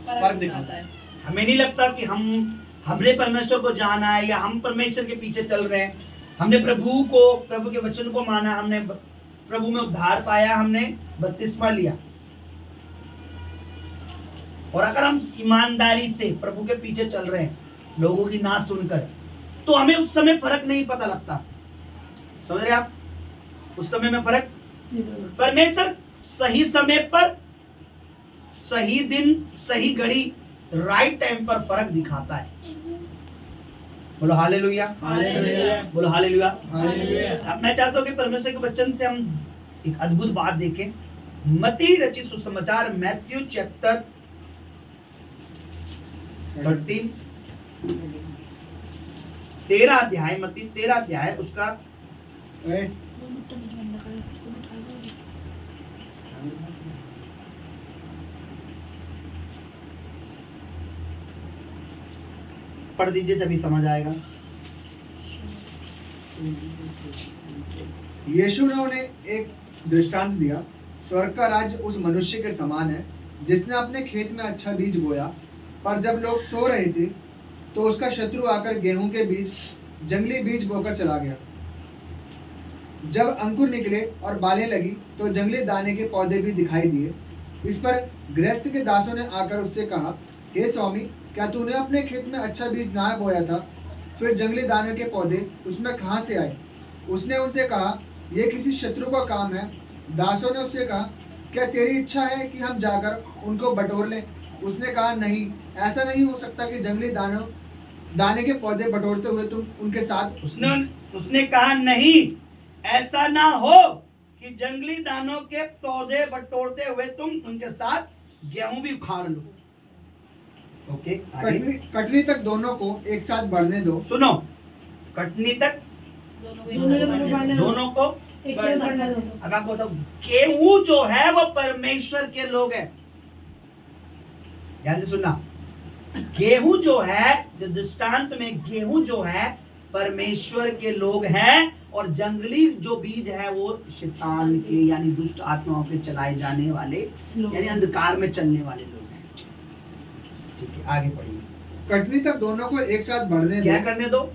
फर्क दिखाता है। हमें नहीं लगता कि हमने परमेश्वर को जाना है या हम परमेश्वर के पीछे चल रहे हैं, हमने प्रभु के वचन को माना, हमने प्रभु में उद्धार पाया, हमने बपतिस्मा लिया, और अगर हम ईमानदारी से प्रभु के पीछे चल रहे हैं लोगों की ना सुनकर, तो हमें उस समय फर्क नहीं पता लगता। समझ रहे आप? उस समय में फर्क, परमेश्वर सही समय पर, सही दिन, सही घड़ी, राइट टाइम पर फर्क दिखाता है। बोलो हालेलुया, हालेलुया, बोलो हालेलुया, हालेलुया। अब मैं चाहता हूं कि परमेश्वर के वचन से हम एक अद्भुत बात देखें। मत्ती रचित सुसमाचार, मैथ्यू चैप्टर 13 अध्याय, मत्ती 13 अध्याय, उसका पढ़ दीजिए, तभी समझ आएगा। यीशु ने उन्हें एक दृष्टांत दिया, स्वर्ग का राज्य उस मनुष्य के समान है जिसने अपने खेत में अच्छा बीज बोया, पर जब लोग सो रहे थे तो उसका शत्रु आकर गेहूं के बीज, जंगली बीज बोकर चला गया। जब अंकुर निकले और बालें लगी तो जंगली दाने के पौधे भी दिखाई दिए। इस पर गृहस्थ के दासों ने आकर उससे कहा, हे स्वामी, क्या तूने अपने खेत में अच्छा बीज ना बोया था? फिर जंगली दाने के पौधे उसमें कहाँ से आए? उसने उनसे कहा, यह किसी शत्रु का काम है। दासों ने उससे कहा, क्या तेरी इच्छा है कि हम जाकर उनको बटोर लें? उसने कहा, नहीं, ऐसा नहीं हो सकता कि जंगली दाने के पौधे बटोरते हुए तुम उनके साथ। उसने कहा, नहीं, ऐसा ना हो कि जंगली दानों के पौधे बटोरते हुए तुम उनके साथ गेहूं भी उखाड़ लो। ओके, कटनी तक दोनों को एक साथ बढ़ने दो। सुनो, कटनी तक दोनों को बढ़ने दो। अब आपको बताओ, गेहूं जो है वो परमेश्वर के लोग हैं। ध्यान से सुनना, गेहूं जो है, जो दृष्टांत में गेहूं जो है परमेश्वर के लोग हैं, और जंगली जो बीज है वो शैतान के यानी दुष्ट आत्माओं के चलाए जाने वाले यानी अंधकार में चलने वाले लोग हैं। ठीक है, आगे पढ़िए। कटनी तक दोनों को एक साथ बढ़ने दो। क्या करने दो?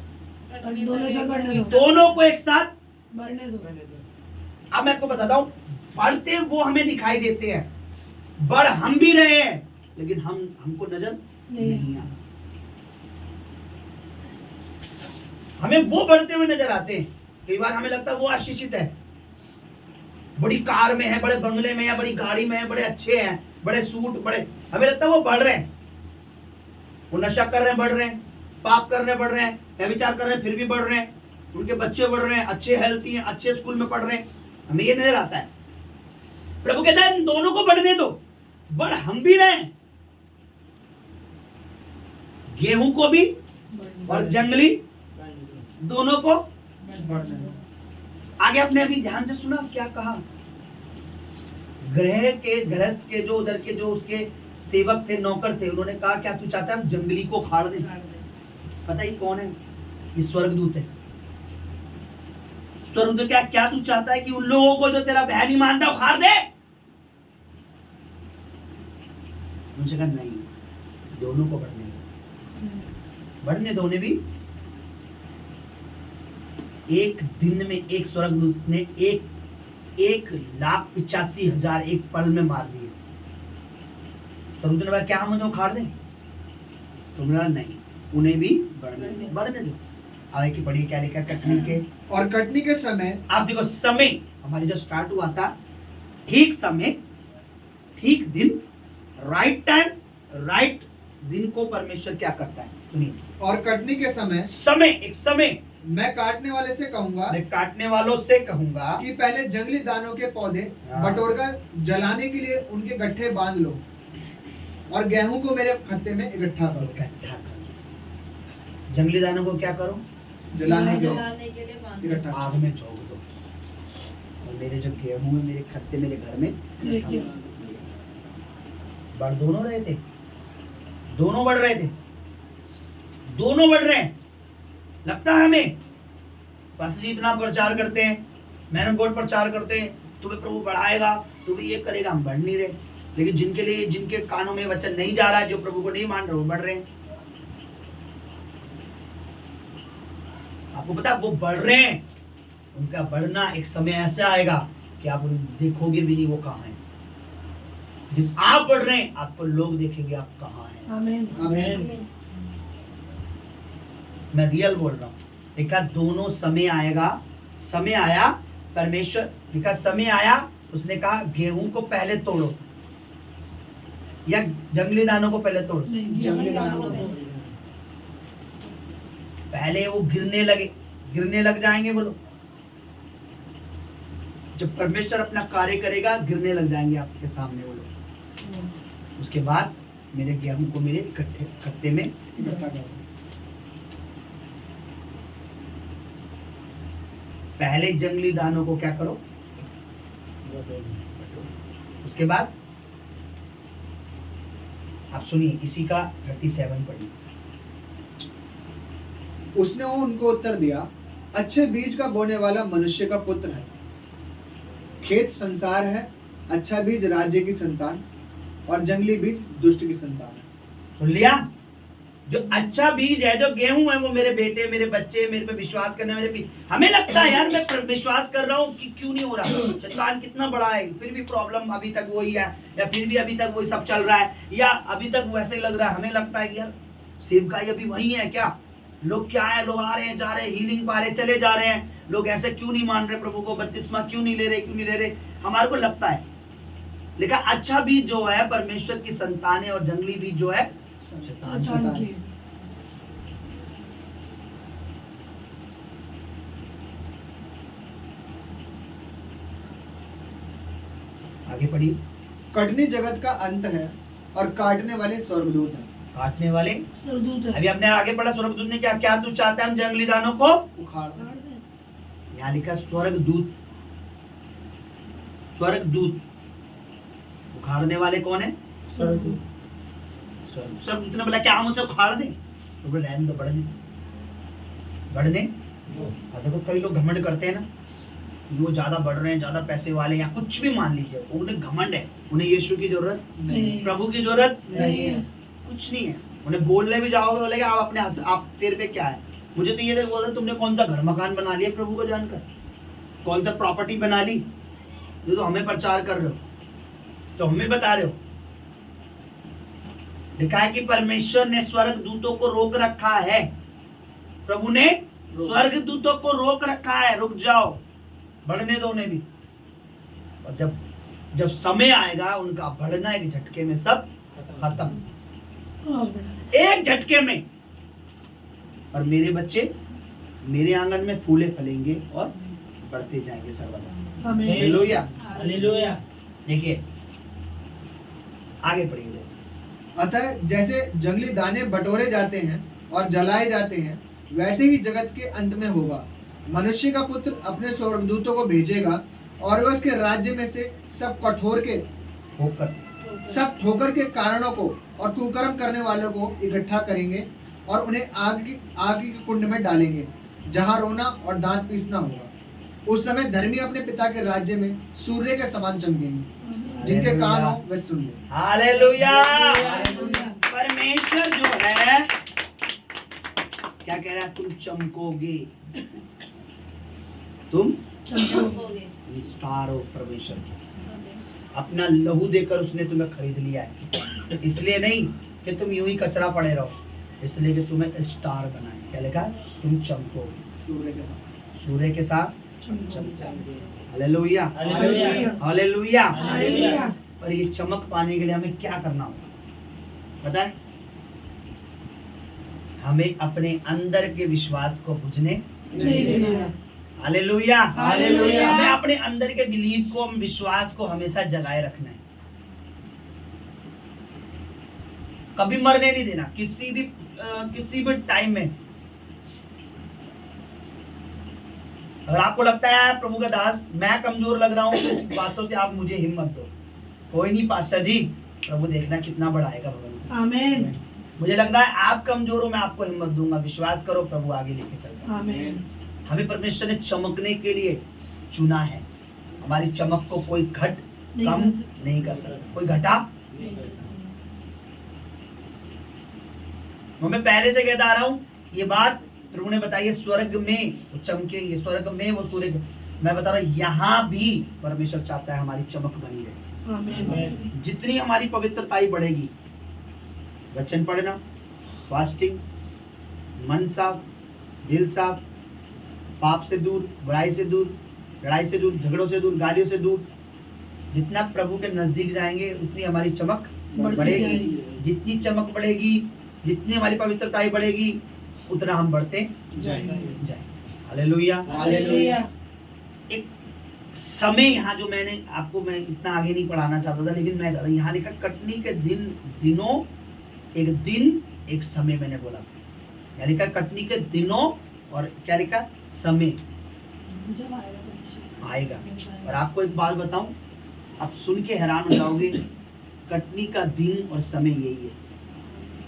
दोनों को एक साथ बढ़ने दो। अब मैं आपको बताता हूँ, बढ़ते वो हमें दिखाई देते हैं, बढ़ हम भी रहे हैं, लेकिन हमको नजर नहीं आता। हमें वो बढ़ते हुए नजर आते हैं। कई बार हमें लगता है वो आशीषित है, बड़ी कार में है, बड़े बंगले में है, बड़ी गाड़ी में है, बड़े अच्छे हैं, बड़े सूट, बड़े, हमें लगता है वो बढ़ रहे हैं। वो नशा कर रहे हैं, बढ़ रहे हैं, पाप कर रहे हैं, बढ़ रहे हैं, व्यभिचार कर रहे हैं, फिर भी बढ़ रहे हैं, उनके बच्चे बढ़ रहे हैं, अच्छे हेल्थी हैं, अच्छे स्कूल में पढ़ रहे हैं, हमें ये नजर आता है। प्रभु कहता है दोनों को बढ़ने दो, बढ़ हम भी रहे हैं, गेहूं को भी और जंगली दोनों को बढ़ने दो। आगे आपने अभी ध्यान से सुना क्या कहा? गृहस्थ के जो उधर के जो उसके सेवक थे, नौकर थे, उन्होंने कहा, क्या तू चाहता है हम जंगली को खाड़ दें? पता ही कौन है? ये स्वर्गदूत है। स्वर्गदूत क्या तू चाहता है कि उन लोगों को जो तेरा बहन नहीं मानता उखाड़ दे? उनसे कहा, नहीं, दोनों को बढ़ने दो, बढ़ने दो। उन्हें भी एक दिन में एक स्वर्गदूत ने 1,85,000 एक पल में मार दिए। स्वर्गदूत ने कहा, क्या हम उन्हें उखाड़ दें? तुमने नहीं, उन्हें भी बढ़ने दो। आगे की पढ़िए क्या लिखा? कटनी के और कटनी के समय, आप देखो, समय हमारी जो स्टार्ट हुआ था, ठीक समय, ठीक दिन, राइट टाइम, राइट दिन को परमेश्वर क्या करता है? सुनिए। और कटनी के समय, एक समय मैं काटने वाले से कहूंगा, मैं काटने वालों से कहूंगा कि पहले जंगली दानों के पौधे बटोरकर जलाने के लिए उनके गट्ठे बांध लो, और गेहूं को मेरे खत्ते में इकट्ठा करो। जंगली दानों को क्या करो? जलाने के लिए इकट्ठा आग में झोंक दो, और मेरे जो गेहूं है, मेरे खत्ते मेरे घर में लेके बढ़ दोनों रहे थे, दोनों बढ़ रहे थे, दोनों बढ़ रहे हैं। लगता है हमें पास्टर जी इतना प्रचार करते हैं, मैन ऑफ गॉड प्रचार करते हैं, तुम्हें प्रभु बढ़ाएगा, तुम्हें ये करेगा, हम बढ़ नहीं रहे। लेकिन जिनके लिए, जिनके कानों में वचन नहीं जा रहा है, जो प्रभु को नहीं मान रहे, वो बढ़ रहे हैं। आपको पता है वो बढ़ रहे हैं, उनका बढ़ना एक समय ऐसा आएगा कि आप उन्हें देखोगे भी नहीं वो कहाँ है। जब आप बढ़ रहे हैं, आपको लोग देखेंगे आप कहाँ हैं। आमीन। आमीन। मैं रियल बोल रहा हूँ। देखा दोनों समय आएगा, समय आया, परमेश्वर देखा समय आया, उसने कहा गेहूं को पहले तोड़ो या जंगली दानों को पहले तोड़ो। जंगली दानों को पहले वो गिरने लग जाएंगे वो लोग। जब परमेश्वर अपना कार्य करेगा, गिरने लग जाएंगे आपके सामने वो लोग। उसके बाद मेरे गेहूं को मेरे इकट्ठे खत्ते में इकट्ठा करो। पहले जंगली दानों को क्या करो, उसके बाद आप सुनिए इसी का 37 पढ़िए। उसने उनको उत्तर दिया, अच्छे बीज का बोने वाला मनुष्य का पुत्र है। खेत संसार है, अच्छा बीज राज्य की संतान और जंगली बीज दुष्ट की संतान है। सुन लिया? जो अच्छा बीज है, जो गेहूं है, वो मेरे बेटे, मेरे बच्चे, मेरे पे विश्वास करने वाले भी। हमें लगता है यार मैं विश्वास कर रहा हूँ कि क्यों नहीं हो रहा, शैतान कितना बड़ा है, फिर भी प्रॉब्लम अभी तक वही है, या फिर भी अभी तक वही सब चल रहा है, या अभी तक वैसे लग रहा है। हमें लगता है कि यार सेवकाई अभी वही है क्या, लोग क्या है, लोग आ रहे हैं, जा रहे हैं, हीलिंग पा रहे, चले जा रहे हैं, लोग ऐसे क्यों नहीं मान रहे प्रभु को, बपतिस्मा क्यों नहीं ले रहे, हमारे को लगता है। लेकिन अच्छा बीज जो है परमेश्वर की संतान है, और जंगली बीज जो है शैतान की। शैतान की। आगे पढ़िए। कटनी जगत का अंत है और काटने वाले स्वर्गदूत हैं। काटने वाले स्वर्गदूत है। अभी आपने आगे पढ़ा, स्वर्गदूत ने क्या क्या तू चाहता है हम जंगली दानों को उखाड़ काट दे। यहाँ लिखा स्वर्गदूत। स्वर्गदूत उखाड़ने वाले कौन है? स्वर्गदूत। स्वर्गदूत ने बोला क्या हम उसे उखाड़ दें? तो बोले रहने दो, बढ़ने। देखो कई लोग घमंड करते हैं ना, वो ज्यादा बढ़ रहे हैं, ज्यादा पैसे वाले, या कुछ भी मान लीजिए, उन्हें घमंड है, उन्हें यीशु की जरूरत नहीं। प्रभु की जरूरत नहीं है। कुछ नहीं है। उन्हें बोलने भी जाओगे बोलेगा आप अपने आप तेरे पे क्या है। मुझे तो ये बोलते तुमने कौन सा घर मकान बना लिया प्रभु को जानकर, कौन सा प्रॉपर्टी बना ली, जो तो हमें प्रचार कर रहे हो, तो हमें बता रहे हो। लिखा है कि परमेश्वर ने स्वर्ग दूतों को रोक रखा है, प्रभु ने स्वर्ग दूतों को रोक रखा है, रुक जाओ, बढ़ने दो उन्हें भी। और जब समय आएगा उनका बढ़ना एक झटके में सब खत्म, एक झटके में। और मेरे बच्चे मेरे आंगन में फूले फलेंगे और बढ़ते जाएंगे सर्वदा। आमीन। हालेलुया। हालेलुया। देखिए आगे पढ़िए। अतः जैसे जंगली दाने बटोरे जाते हैं और जलाए जाते हैं, वैसे ही जगत के अंत में होगा। मनुष्य का पुत्र अपने स्वर्गदूतों को भेजेगा और वह उसके राज्य में से सब ठोकर के कारणों को और कुकर्म करने वालों को इकट्ठा करेंगे और उन्हें आग के कुंड में डालेंगे, जहां रोना और दांत पीसना होगा। उस समय धर्मी अपने पिता के राज्य में सूर्य के समान चमकेंगे। जिनके कान हो वे सुन ले। हालेलुया। हालेलुया। परमेश्वर जो है क्या कह रहा है, तुम चमकोगे, तुम चमकोगे। स्टार हो परमेश्वर की। अपना लहू देकर उसने तुम्हें खरीद लिया है, इसलिए नहीं कि तुम यूं ही कचरा पड़े रहो, इसलिए कि तुम्हें स्टार बनाए। क्या लिखा है? तुम चमकोगे सूर्य के साथ चमकोगे। हालेलुया। हालेलुया। हालेलुया। हालेलुया। पर ये चमक पाने के लिए हमें क्या करना होगा पता है? हमें अपने अंदर के विश्वास को बुझने नहीं देना। हालेलुया। हालेलुया। हमें अपने अंदर के बिलीव को, विश्वास को हमेशा जगाए रखना है, कभी मरने नहीं देना किसी भी टाइम में। अगर आपको लगता है प्रभु का दास मैं कमजोर लग रहा हूं, तो बातों से आप मुझे हिम्मत दो। कोई नहीं पास्टर जी, प्रभु देखना कितना बढ़ाएगा भगवान। आमीन। मुझे लग रहा है आप कमजोर हो, मैं आपको हिम्मत दूंगा, विश्वास करो, प्रभु आगे लेके चलता है। आमीन। हमें परमेश्वर ने चमकने के लिए चुना है। हमारी चमक को कोई घट नहीं कम कर सकता। नहीं कर सकता, कोई घटा। तो मैं पहले से कहता आ रहा हूँ, ये बात प्रभु ने बताई है, स्वर्ग में वो चमकेंगे, स्वर्ग में वो सूर्य। मैं बता रहा हूँ यहाँ भी परमेश्वर चाहता है हमारी चमक बनी रहे। आमीन। जितनी हमारी पवित्रताई बढ़ेगी, वचन पढ़ना, फास्टिंग, मन साफ, दिल साफ, पाप से दूर, बुराई से दूर, लड़ाई से दूर, झगड़ों से दूर, गालियों से दूर, जितना प्रभु के नजदीक जाएंगे उतनी हमारी चमक बढ़ती बढ़ेगी। जाएगी। जितनी चमक बढ़ेगी, जितनी हमारी पवित्रताई बढ़ेगी, उतना हम बढ़ते जाएंगे। जाएंगे। हालेलुया। हालेलुया। एक समय यहाँ जो मैंने आपको, मैं इतना आगे नहीं पढ़ाना चाहता था, लेकिन मैं चाहता यहाँ लिखा कटनी के दिनों, एक दिन एक समय मैंने बोला, यहाँ लिखा कटनी के दिनों, और क्या लिखा, समय जब आएगा आएगा। और आपको एक बात बताऊं, आप सुन के हैरान हो जाओगे, कटनी का दिन और समय यही है,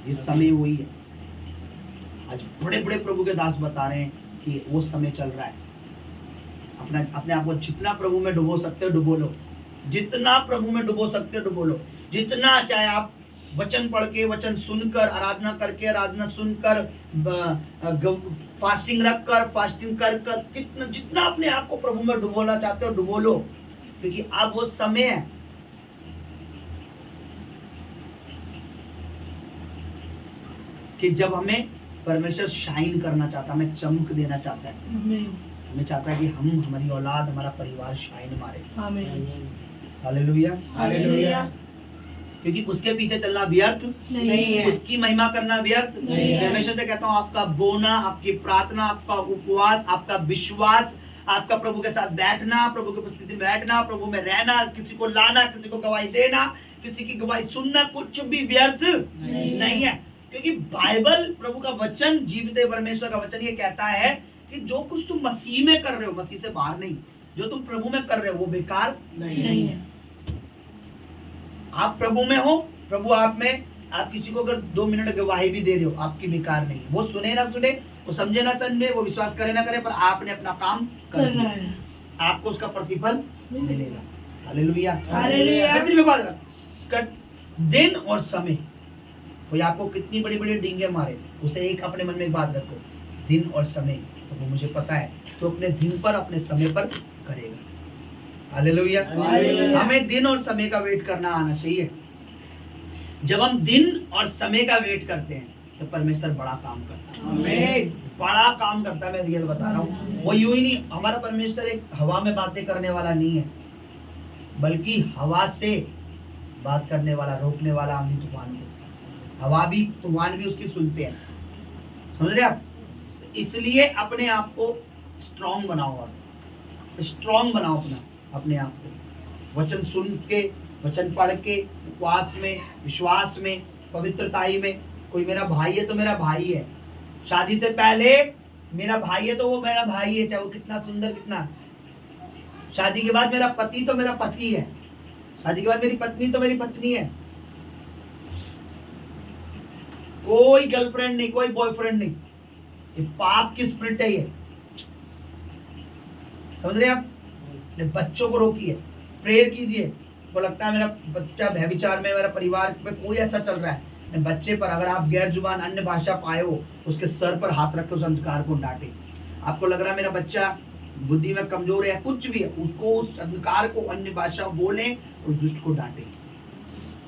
ये समय वही है। आज बड़े बड़े प्रभु के दास बता रहे हैं कि वो समय चल रहा है। अपने आप को जितना प्रभु में डुबो सकते हो डुबो लो, जितना प्रभु में डुबो सकते हो डुबो लो, जितना चाहे आप वचन पढ़ के, वचन सुनकर, आराधना करके, आराधना सुनकर, फास्टिंग रख कर, फास्टिंग कर कर, कितना जितना अपने आप को प्रभु में डुबोना चाहते हो डुबो लो, क्योंकि अब वो समय है। कि जब हमें परमेश्वर शाइन करना चाहता है, हमें चमक देना चाहता है, आमीन। हमें चाहता है कि हम, हमारी औलाद, हमारा परिवार शाइन मारे। आमीन। हालेलुया। हालेलुया। क्योंकि उसके पीछे चलना व्यर्थ नहीं है। उसकी महिमा करना व्यर्थ नहीं है। परमेश्वर से कहता हूँ, आपका बोना, आपकी प्रार्थना, आपका उपवास, आपका विश्वास, आपका प्रभु के साथ बैठना, प्रभु की उपस्थिति में बैठना, प्रभु में रहना, किसी को लाना, किसी को गवाही देना, किसी की गवाही सुनना, कुछ भी व्यर्थ नहीं है। क्योंकि बाइबल, प्रभु का वचन, जीवित परमेश्वर का वचन ये कहता है कि जो कुछ तुम मसीह में कर रहे हो, मसीह से बाहर नहीं, जो तुम प्रभु में कर रहे हो वो बेकार नहीं है। आप प्रभु में हो, प्रभु आप में, आप किसी को अगर 2 मिनट गवाही भी दे रहे हो, आपकी बेकार नहीं। वो सुने ना सुने, वो समझे ना समझे, वो विश्वास करे ना करे, पर आपने अपना काम कर करना दिया, है। आपको उसका प्रतिफल मिलेगा। हालेलुया। हालेलुया। मैं सिर्फ बात रहा, दिन और समय, कोई आपको कितनी बड़ी बड़ी डींगे मारे, उसे एक अपने मन में एक बात रखो, दिन और समय, तो वो मुझे पता है, तो अपने दिन पर, अपने समय पर करेगा। हालेलुया। हालेलुया। हमें दिन और समय का वेट करना आना चाहिए। जब हम दिन और समय का वेट करते हैं तो परमेश्वर बड़ा काम करता है। आमीन। बड़ा काम करता है, मैं रियल बता रहा हूँ। वो यूं ही नहीं, हमारा परमेश्वर एक हवा में बातें करने वाला नहीं है, बल्कि हवा से बात करने वाला, रोकने वाला, आंधी तूफान को, हवा भी, तूफान भी उसकी सुनते हैं। समझ रहे आप? इसलिए अपने आप को स्ट्रॉन्ग बनाओ, और स्ट्रॉन्ग बनाओ अपने आप को, वचन सुन के, वचन पढ़ के, उपवास में, विश्वास में, पवित्रताई में। कोई मेरा भाई है तो मेरा भाई है, शादी से पहले मेरा भाई है तो वो मेरा भाई है, चाहे वो कितना सुंदर, कितना। शादी के बाद मेरा पति तो मेरा पति है, शादी के बाद मेरी पत्नी तो मेरी पत्नी है। कोई गर्लफ्रेंड नहीं, कोई बॉयफ्रेंड नहीं, ये पाप की स्पिरिट है। ये समझ रहे हैं आप? अपने बच्चों को रोकिए, प्रेयर कीजिए। को लगता है मेरा बच्चा व्यभिचार में, मेरा परिवार में कोई ऐसा चल रहा है, अपने बच्चे पर अगर आप गैर जुबान अन्य भाषा पाए हो, उसके सर पर हाथ रख के उस अंधकार को डांटे। आपको लग रहा है मेरा बच्चा बुद्धि में कमजोर है, कुछ भी है, उसको, उस अंधकार को अन्य भाषा बोले, उस दुष्ट को डांटे।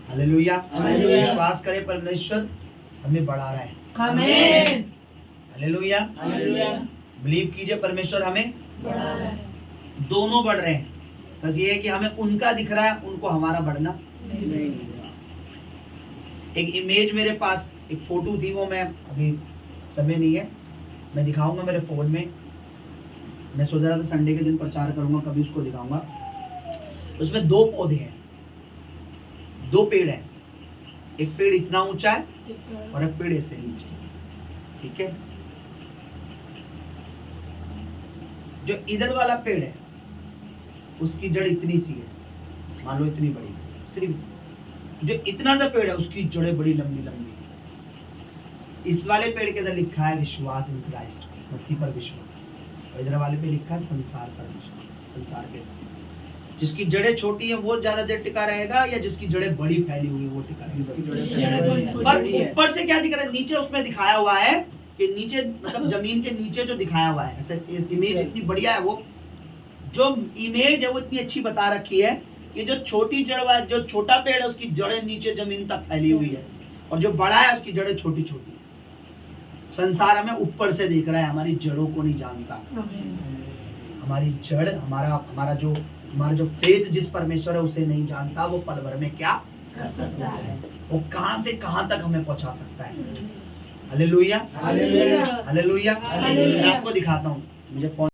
हालेलुया। हालेलुया। विश्वास करें, परमेश्वर हमें बढ़ा रहा है। आमीन। हालेलुया। हालेलुया। बिलीव कीजिए, परमेश्वर हमें बढ़ा रहा है। दोनों बढ़ रहे हैं। बस ये है कि हमें उनका दिख रहा है, उनको हमारा बढ़ना। एक इमेज मेरे पास, एक फोटो थी, वो मैं अभी समय नहीं है, मैं दिखाऊंगा मेरे फोन में। मैं सोच रहा था संडे के दिन प्रचार करूंगा, कभी उसको दिखाऊंगा। उसमें 2 पौधे हैं, 2 पेड़ हैं। एक पेड़ इतना ऊंचा है और एक पेड़ ऐसे नीचे, ठीक है। जो इधर वाला पेड़ है उसकी जड़ इतनी सी है, मान लो इतनी बड़ी, सिर्फ जो इतना सा पेड़ है उसकी जड़ें बड़ी लंबी लंबी। इस वाले पेड़ के अंदर लिखा है विश्वास इन क्राइस्ट, मसीह पर विश्वास, और इधर वाले पे लिखा है संसार पर विश्वास, संसार के। जिसकी जड़ें छोटी है वो ज्यादा देर टिका रहेगा, या जिसकी जड़ें बड़ी फैली हुई है वो टिका जिसकी रहेगा? जड़ें पर ऊपर से क्या दिख रहा है, नीचे उसमें दिखाया हुआ है कि नीचे मतलब जमीन के नीचे जो दिखाया हुआ है, ऐसे इमेज इतनी बढ़िया है, वो जो इमेज है वो इतनी अच्छी बता रखी है कि जो छोटी जड़ वाला, जो छोटा पेड़ है उसकी जड़ें नीचे जमीन तक फैली हुई है, और जो बड़ा है उसकी जड़ें छोटी छोटी। संसार हमें ऊपर से देख रहा है, हमारी जड़ों को नहीं जानता। हमारी जड़, हमारा जो फेथ जिस परमेश्वर है उसे नहीं जानता, वो पल भर में क्या कर सकता है, वो कहां से कहां तक हमें पहुंचा सकता है। Hallelujah, hallelujah, hallelujah. हालेलुया। मैं आपको दिखाता हूँ, मुझे